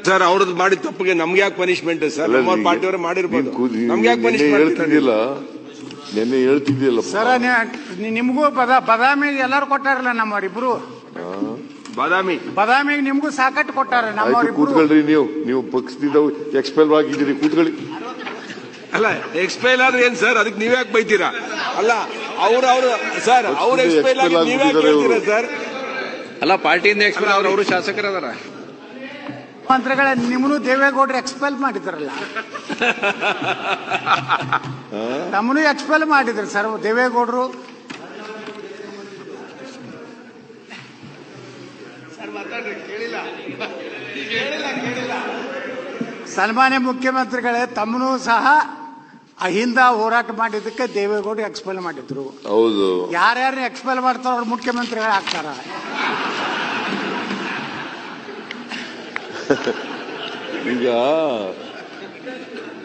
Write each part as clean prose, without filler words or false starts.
Sir ಅವ್ರದ್ದು ಮಾಡಿದ ತಪ್ಪಿಗೆ ನಮ್ಗೆ ಯಾಕೆ ಪನಿಷ್ಮೆಂಟ್ ಸರ್? ನಮ್ಮ ಪಾರ್ಟಿಯವರು ಮಾಡಿರ್ಬೋದು, ನಮ್ಗೆ ಯಾಕೆ ಪನಿಷ್ಮೆಂಟ್ ಹೇಳ್ತಿದ್ದಿಲ್ಲ? ನೆನ್ನೆ ಹೇಳ್ತಿದ್ದಿಲ್ಲ ಸರ್. ನಿಮ್ಗೂ ಬದಾಮಿ ಎಲ್ಲರೂ ಕೊಟ್ಟಾರಲ್ಲ ನಮ್ಮವರಿಬ್ರು. ಬದಾಮಿಗೆ ನಿಮ್ಗೂ ಸಾಕಟ್ಟು ಕೊಟ್ಟಾರ ನಮ್ಮವರಿಬ್ರು. ಕೂತ್ಕೊಳ್ರಿ, ನೀವು ಪಕ್ಷದಿಂದ ಎಕ್ಸ್ಪೆಲ್ ಆಗಿದ್ದೀರಿ, ಕೂತ್ಕೊಳ್ಳಿ. ಅಲ್ಲ ಎಕ್ಸ್ಪೈಲ್ ಆದ್ರೆ ಏನ್ ಸರ್? ಅದಕ್ಕೆ ನೀವ್ ಯಾಕೆ ಬೈತೀರಾ? ಅಲ್ಲ ಅವ್ರು ಸರ್ ಅವ್ರ ಎಕ್ಸ್ಪೈಲ್ ಆಗಿ ನೀವ್ ಯಾಕೆ ಹೇಳ್ತೀರಾ ಸರ್? ಅಲ್ಲ ಪಾರ್ಟಿಯಿಂದ ಎಕ್ಸ್ಪೈಲ್ ಅವರು ಶಾಸಕರದಾರ. ಮಂತ್ರಿಗಳ ನಿಮ್ಮನ್ನು ದೇವೇಗೌಡರು ಎಕ್ಸ್ಪೆಲ್ ಮಾಡಿದ್ರಲ್ಲ, ನಮ್ಮನ್ನು ಎಕ್ಸ್ಪೆಲ್ ಮಾಡಿದ್ರು ಸರ್ ದೇವೇಗೌಡರು. ಸನ್ಮಾನ್ಯ ಮುಖ್ಯಮಂತ್ರಿಗಳೇ, ತಮ್ಮನೂ ಸಹ ಅಹಿಂದ ಹೋರಾಟ ಮಾಡಿದ್ದಕ್ಕೆ ದೇವೇಗೌಡರು ಎಕ್ಸ್ಪೆಲ್ ಮಾಡಿದ್ರು. ಹೌದು, ಯಾರ್ಯಾರು ಎಕ್ಸ್ಪೆಲ್ ಮಾಡ್ತಾರೋ ಅವ್ರು ಮುಖ್ಯಮಂತ್ರಿಗಳು ಆಗ್ತಾರ. ಈಗ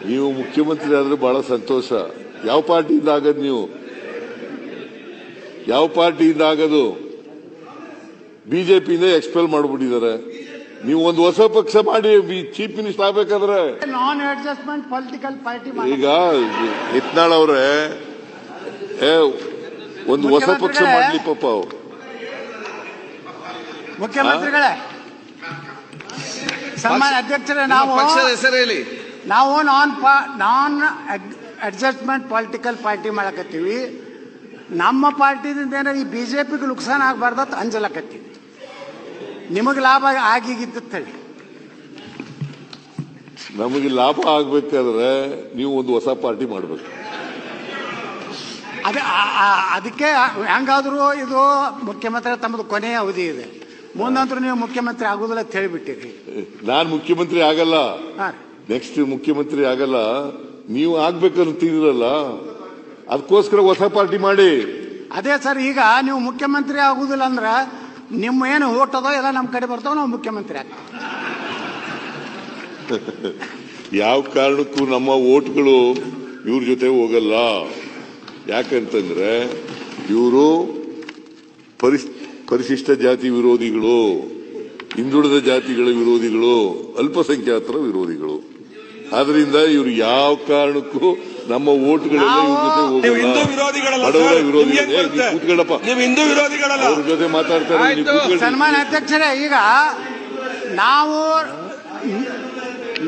ನೀವು ಮುಖ್ಯಮಂತ್ರಿ ಆದ್ರೆ ಬಹಳ ಸಂತೋಷ. ಯಾವ ಪಾರ್ಟಿಯಿಂದ ಆಗದು? ನೀವು ಯಾವ ಪಾರ್ಟಿಯಿಂದ ಆಗದು? ಬಿಜೆಪಿಯಿಂದ ಎಕ್ಸ್ಪೆಲ್ ಮಾಡ್ಬಿಟ್ಟಿದ್ದಾರೆ. ನೀವು ಒಂದು ಹೊಸ ಪಕ್ಷ ಮಾಡಿ ಚೀಫ್ ಮಿನಿಸ್ಟರ್ ಆಗ್ಬೇಕಾದ್ರೆ ನಾನ್ ಅಡ್ಜಸ್ಟ್ಮೆಂಟ್ ಪೊಲಿಟಿಕಲ್ ಪಾರ್ಟಿ. ಈಗ ಯತ್ನಾಳ್ ಅವ್ರೆ ಒಂದು ಹೊಸ ಪಕ್ಷ ಮಾಡ್ಲಿ ಪಾಪ. ಮುಖ್ಯಮಂತ್ರಿಗಳೇ, ಸನ್ಮಾನ್ಯ ಅಧ್ಯಕ್ಷರೇ, ಪಕ್ಷದ ಹೆಸರು ಹೇಳಿ. ನಾವು ನಾನ್ ಅಡ್ಜಸ್ಟ್ಮೆಂಟ್ ಪೊಲಿಟಿಕಲ್ ಪಾರ್ಟಿ ಮಾಡಕತ್ತೀವಿ. ನಮ್ಮ ಪಾರ್ಟಿದಿಂದ ಏನಾರ ಈ ಬಿಜೆಪಿಗೆ ನುಕ್ಸಾನ ಆಗಬಾರ್ದು ಅಂಜಲಕತ್ತೀವಿ. ನಿಮಗೆ ಲಾಭ ಆಗಿಗಿದ್ದ ನಮಗೆ ಲಾಭ ಆಗ್ಬೇಕಾದ್ರೆ ನೀವು ಒಂದು ಹೊಸ ಪಾರ್ಟಿ ಮಾಡಬೇಕು. ಅದಕ್ಕೆ ಹೆಂಗಾದ್ರೂ ಇದು ಮುಖ್ಯಮಂತ್ರಿ ತಮ್ಮದು ಕೊನೆಯ ಅವಧಿ ಇದೆ, ಮುಂದಂತರೂ ನೀವು ಮುಖ್ಯಮಂತ್ರಿ ಆಗುದಿಲ್ಲ ಅಂತ ಹೇಳಿಬಿಟ್ಟಿರಿ. ನಾನು ಮುಖ್ಯಮಂತ್ರಿ ಆಗಲ್ಲ, ನೆಕ್ಸ್ಟ್ ಮುಖ್ಯಮಂತ್ರಿ ಆಗಲ್ಲ. ನೀವು ಆಗ್ಬೇಕಂತಿದ್ರಲ್ಲ, ಅದಕ್ಕೋಸ್ಕರ ಹೊಸ ಪಾರ್ಟಿ ಮಾಡಿ. ಅದೇ ಸರ್, ಈಗ ನೀವು ಮುಖ್ಯಮಂತ್ರಿ ಆಗುದಿಲ್ಲ ಅಂದ್ರ ನಿಮ್ಮ ಏನು ಓಟ್ ಅದೋ ಎಲ್ಲ ನಮ್ಮ ಕಡೆ ಬರ್ತಾವ, ನಾವು ಮುಖ್ಯಮಂತ್ರಿ ಆಗ್ತೀವಿ. ಯಾವ ಕಾರಣಕ್ಕೂ ನಮ್ಮ ಓಟ್ಗಳು ಇವ್ರ ಜೊತೆ ಹೋಗಲ್ಲ. ಯಾಕಂತಂದ್ರೆ ಇವರು ಪರಿಶಿಷ್ಟ ಜಾತಿ ವಿರೋಧಿಗಳು, ಹಿಂದುಳಿದ ಜಾತಿಗಳ ವಿರೋಧಿಗಳು, ಅಲ್ಪಸಂಖ್ಯಾತರ ವಿರೋಧಿಗಳು. ಆದ್ರಿಂದ ಇವರು ಯಾವ ಕಾರಣಕ್ಕೂ ನಮ್ಮ ಓಟ್ಗಳೆಲ್ಲ ಇವ್ರ ಜೊತೆ ಹೋಗಲ್ಲ. ಬಡವರ ವಿರೋಧಿಗಳೇ. ಕೂತ್ಕೊಳ್ಳಪ್ಪ, ಅವ್ರ ಜೊತೆ ಮಾತಾಡ್ತಾರೆ. ಸನ್ಮಾನ್ಯ ಅಧ್ಯಕ್ಷರೇ, ಈಗ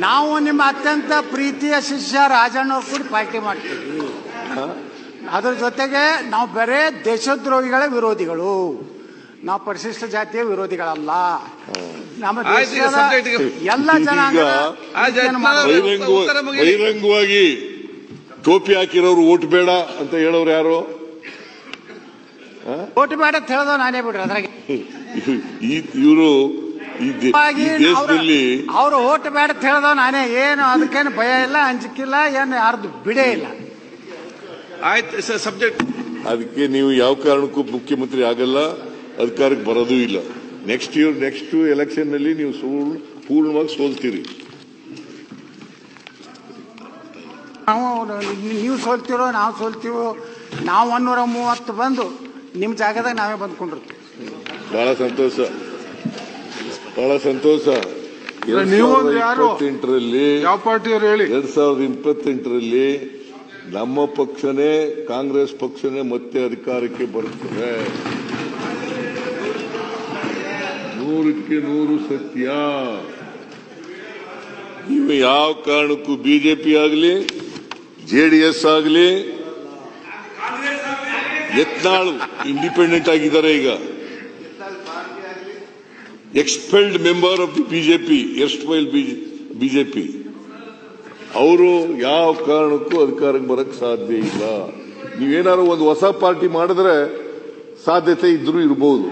ನಾವು ನಿಮ್ಮ ಅತ್ಯಂತ ಪ್ರೀತಿಯ ಶಿಷ್ಯ ರಾಜಣ್ಣವ್ರು ಕೂಡ ಪಾರ್ಟಿ ಮಾಡ್ತೀವಿ. ಅದ್ರ ಜೊತೆಗೆ ನಾವು ಬರೇ ದೇಶದ್ರೋಹಿಗಳ ವಿರೋಧಿಗಳು, ನಾವು ಪರಿಶಿಷ್ಟ ಜಾತಿಯ ವಿರೋಧಿಗಳಲ್ಲ. ನಮ್ಮ ದೇಶದ ಎಲ್ಲ ಜನಾಂಗ ಬಹಿರಂಗವಾಗಿ ಟೋಪಿ ಹಾಕಿರೋರು ಓಟ್ ಬೇಡ ಅಂತ ಹೇಳೋರು ಯಾರು? ಓಟ್ ಬೇಡ ಅಂತ ಹೇಳೋದು ನಾನೇ ಬಿಡ್ರಿ. ಅದ್ರಾಗೆ ಇವರು ದೇಶದಲ್ಲಿ ಅವರು ಓಟ್ ಬೇಡ ಅಂತ ಹೇಳೋದು ನಾನೇ. ಏನು ಅದಕ್ಕೇನು ಭಯ ಇಲ್ಲ, ಅಂಜಿಕಿಲ್ಲ, ಏನು ಯಾರ್ದು ಬಿಡೇ ಇಲ್ಲ. ಆಯ್ತು ಸಬ್ಜೆಕ್ಟ್. ಅದಕ್ಕೆ ನೀವು ಯಾವ ಕಾರಣಕ್ಕೂ ಮುಖ್ಯಮಂತ್ರಿ ಆಗಲ್ಲ, ಅಧಿಕಾರಕ್ಕೆ ಬರೋದೂ ಇಲ್ಲ. ನೆಕ್ಸ್ಟ್ ಎಲೆಕ್ಷನ್ ನಲ್ಲಿ ನೀವು ಪೂರ್ಣವಾಗಿ ಸೋಲ್ತೀರಿ. ನೀವು ಸೋಲ್ತಿರೋ ನಾವು ಸೋಲ್ತೀವೋ, ನಾವು 130 ಬಂದು ನಿಮ್ಮ ಜಾಗದಾಗ ನಾವೇ ಬಂದ್ಕೊಂಡಿರ್ತೀವಿ. ಬಹಳ ಸಂತೋಷ, ಬಹಳ ಸಂತೋಷ. 2028ರಲ್ಲಿ ಯಾವ ಪಾರ್ಟಿಯವರು ಹೇಳಿ? 2028ರಲ್ಲಿ ನಮ್ಮ ಪಕ್ಷನೇ, ಕಾಂಗ್ರೆಸ್ ಪಕ್ಷನೇ ಮತ್ತೆ ಅಧಿಕಾರಕ್ಕೆ ಬರುತ್ತದೆ. 100ಕ್ಕೆ 100 ಸತ್ಯ. ನೀವು ಯಾವ ಕಾರಣಕ್ಕೂ ಬಿಜೆಪಿ ಆಗಲಿ, ಜೆಡಿಎಸ್ ಆಗಲಿ, ಯತ್ನಾಳ್ ಇಂಡಿಪೆಂಡೆಂಟ್ ಆಗಿದ್ದಾರೆ. ಈಗ expelled member of the BJP, erstwhile BJP, ಅವರು ಯಾವ ಕಾರಣಕ್ಕೂ ಅಧಿಕಾರಕ್ಕೆ ಬರಕ್ಕೆ ಸಾಧ್ಯ ಇಲ್ಲ. ನೀವೇನಾದ್ರು ಒಂದು ಹೊಸ ಪಾರ್ಟಿ ಮಾಡಿದ್ರೆ ಸಾಧ್ಯತೆ ಇದ್ರೂ ಇರಬಹುದು.